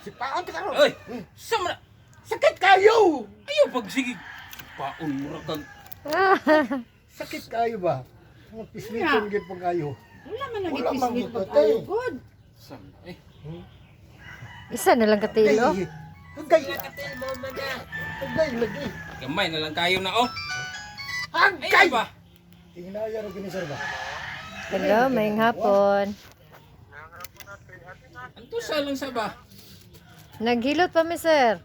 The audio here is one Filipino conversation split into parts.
Sipaon ka ron. Oy, sama na. Sakit kayo. Ayaw pag sige. Paon mo kag. Sakit kayo ba? Mga pisliton gid pa kayo. Wala man Wala man nag-ipislit gito, pag tay. ayaw good. Sama eh. Isa na lang katilo. Agay. Agay lagi. Gamay na lang kayo na oh. Agay. Ay ba? Hinaya ro gini sir ba? Hello, maying hapon. Anto sa lang sa ba? Naghilot pa mi, sir.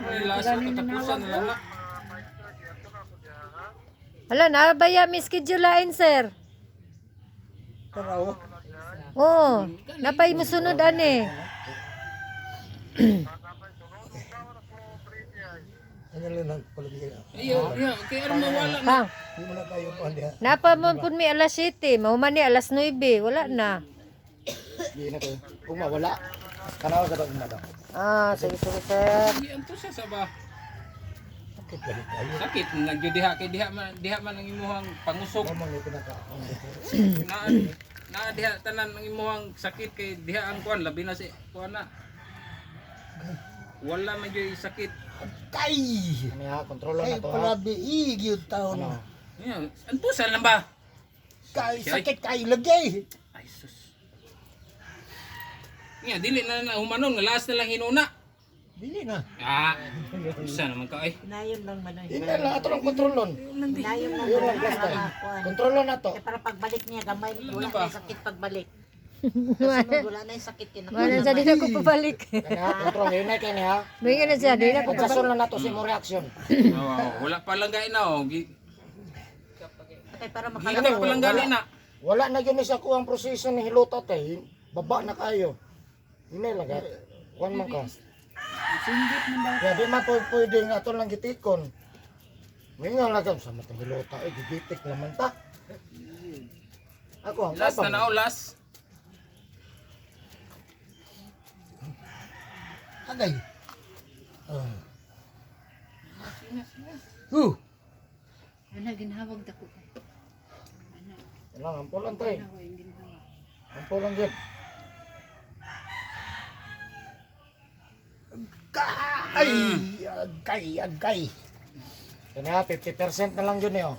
Ay lasa katapusan na lang na. Hala, nabaya mi schedule lain, sir. Taraw. Oo, napay mo sunod ani. Ano lang nang palagi. Ayaw, ya, kay aron mawala na. Pang, Di mo na tayo pa diha. napa mo pud mi alas 7, mao man ni alas 9, wala na. Di na to. Kung mawala. Kanawa sa pag daw. Ah, sige, sir. Ay, anto sa ba? Sakit galit kayo. Sakit nagyudiha kay diha man ang imuhang pangusok. Mamo ni pinaka. Na diha tanan ang imuhang sakit kay diha ang kuan labi na si kuan na. Wala man gyud sakit. Kay. Ano ya, kontrolo Kay na to ha. palabi gyud taon. Yan, anto sa lang ba? Kay sakit kayo lagi. Ay sus. Nga dili na humanon nga last na lang hinuna. Dili na. Ah, isa naman ka ay. Nayon lang man. Di na lang ato lang kontrolon. Nayon lang Yun lang man. last time. Kuan. Kontrolo na to. Kaya para pagbalik niya gamay wala ba? na yung sakit pagbalik. Kasunod, wala na yung sakit Wala sa di na ko pabalik. Kani ha, kontrol yun na kani ha. Bigyan na siya, di na ko Pagkasun na nato si mo reaksyon. Wala pa lang gay na oh. Kaya para Gina pa lang gani na. Wala na yun sa kuang proseso ni hilota tay. Baba na kayo. Ini lang ka. Kuan man ka. singgit man daw. Ya di man pwede nga ato lang gitikon. Mingaw lang ka sa matang hilota ay gigitik naman ta. Ako ang Last na na oh, last. Agay. Ano ginhawag dako. Lang ampulan tay. Ano yung ginhawag. Ampulan gid. Ay, agay, agay. Kani ha, 50% na lang yun eh oh.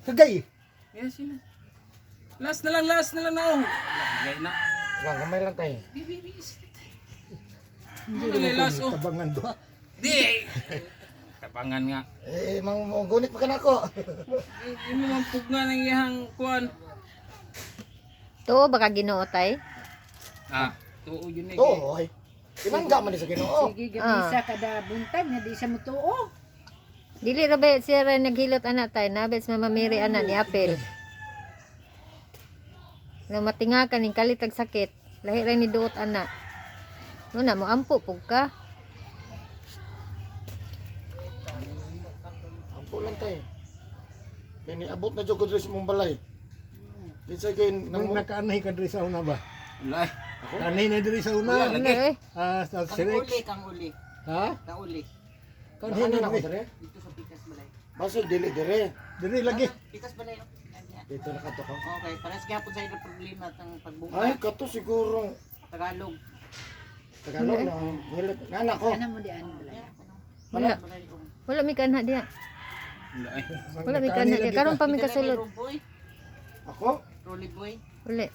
Agay. Yes, yun na. Last na lang na oh. Gay na. Lang gamay lang tay. Hindi last oh. Tabangan ba? Di. Tapangan nga. Mang gunit pa kanako. Imo man pugna ng iyang kuan. To baka Ginoo tay. Ah, tuo yun eh. Oo, ay. Tinangga man ni sa Ginoo. Sige gamisa kada buntag nga di siya mutuo. Dili ra ba siya ra naghilot anak tay, nabet sa mamamiri anak ni Apel. Na matingakan ning kalitag sakit, lahi ra ni duot anak. No na mo ampo pug ka. Ampulan tay. Kini abot na jud ko sa mong balay. Kinsa kay Nang nakaanay ka diri sa una ba? Wala. Kanay na diri sa una. Ano eh? Sa Kang Sirex. uli, kang uli. Ha? Kang uli. Kanay na Ako diri. dire. Dito sa Pikas Balay. Basig dili dire. Diri lagi. Pikas Balay. oh. Ayan. Dito na kato ka. Okay, pares gyapon sa ilang problema tang Ay, pagbungka kato siguro. Tagalog. Tagalog na. Hilit. Nana ko. Ano mo di ano balay? Wala. Balay ko. Wala mi kanha diha. Wala eh. Wala mi kanha diha. Karon pa mi kasulod. Boy, Ako? Rolly boy. Wala.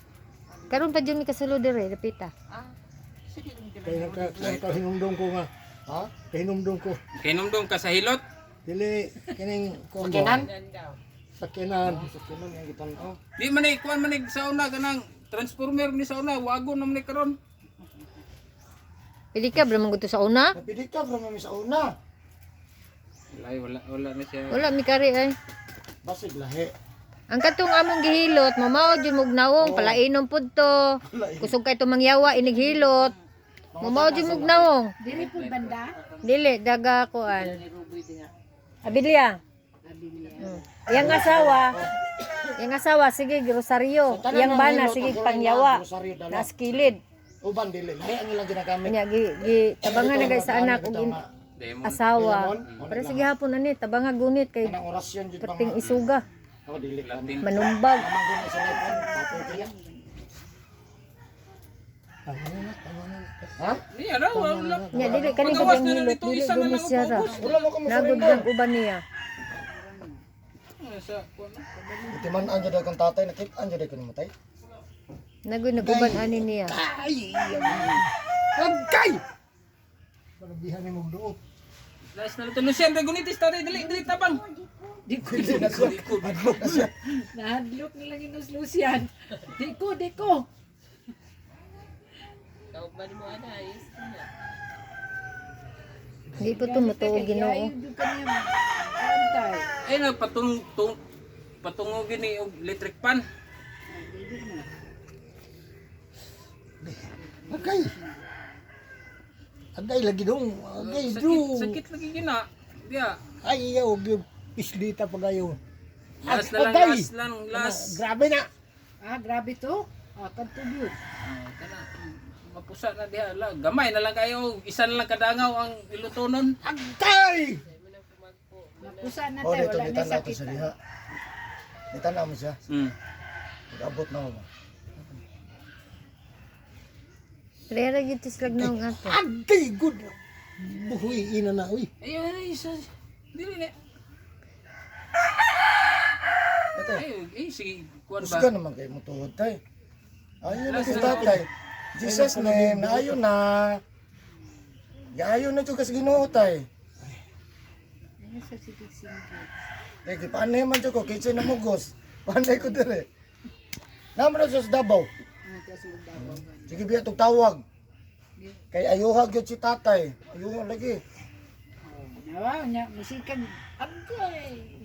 Karon pa jud mi kasulod dire, dapita. Ah, sige din Kaya kahinumdum ko nga. Ha? Kahinumdum ko. Kinumdum ka sa hilot. Dili kining Sakinan? Sakinan. Sakinan yung gitan. Oh. Di man eh, kuan man eh, sauna kanang transformer ni sauna, wago naman eh karon. Pili ka bra man gud sa una. Napili ka from mi sa una. Wala na siya. Wala mi kari ay. Basig lahi. Ang katong among gihilot, mamaw jud mog nawong, palainom pud to. Kusog kay to mangyawa inig hilot. Mamaw jud mog nawong. Dili po banda. Dili daga kuan. Ni Ruboy din nga. Abilia. Abilia. Yang asawa sige Rosario. Yang bana sige pangyawa. Nas kilid. Uban dili. Lahi ang ilang ginagamit. Nya gi tabangan na guys sa anak ug Demon. asawa. Para sige hapon ani tabanga gunit kay Kanang orasyon jud perting isuga, Ako dili ka. Latin. manumbag. Amang guna sa lipon. Tapos kaya. Ha? Niya raw, wala. Nya dili kani sa Pagawas diyang na lang hilot, ito, dili isa na lang gumis siya ra. upos. Wala mo kamo Nagod surrender. lang uban niya. Sa kuwan na. Itiman anja daw kang tatay nakit anja daw kang matay. Nagod naguban ani niya. Ay! Agkay! Parabihan ni mong duot. Last na lang ito. Lucian, Dragonitis, tatay, dali, tabang. Nahadlok na lang yung Lucian. Diko. Di po tumutuog Ginoo. Ayaw ka niya. Antay. Ay, patungogin ni og electric pan. Agkay! Agkay lagi dong. Agkay Sakit, dong. sakit lagi gina. Diya. Ay, yaw. Pislita pa kayo. Last na lang, Agkay! last lang, last. Grabe na. Grabe to. Kantubyot. Kana, mapusa na diha. Gamay na lang kayo. Isa na lang kadangaw ang ilutonon. Agkay! Mapusa na Oh, tayo. dito Wala na nitan nato sakit. sa diha. Nitan na mo siya. Abot na mo. Rera gyud slag naong ato. Agkay! Good. Buhuy, ina na. Uy. Ay, isa. Dili na. Ito. Ay, sige. Kuwan ba? Kusga naman kay mo tuod tay. Ayun na si tatay. Jesus name, naayon na. Yaayon na jud kas Ginoo tay. Ano sa sigsing-sing? Eh, paano man jud ko kitchen na mugos. Panay ko dire. Naman na sa Davao. Sige biya tog tawag. Kay ayuhag gyud si tatay. Ayuhag lagi. Nawa niya. Musikan. Agay.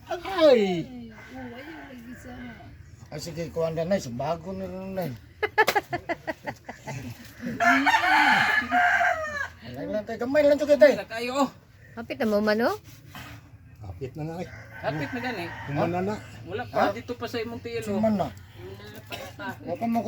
Agkay! Ayaw lagi sa... Ay sige kuan na nay, bago na lang nay. Alay lang tay, kamay lang jud tay. Wala kayo, oh. Hapit na mo man oh. Kapit na na eh. Hapit na gani. Kumana na. Wala pa dito pa sa imong tiil, oh. Suman na. Wa pa mo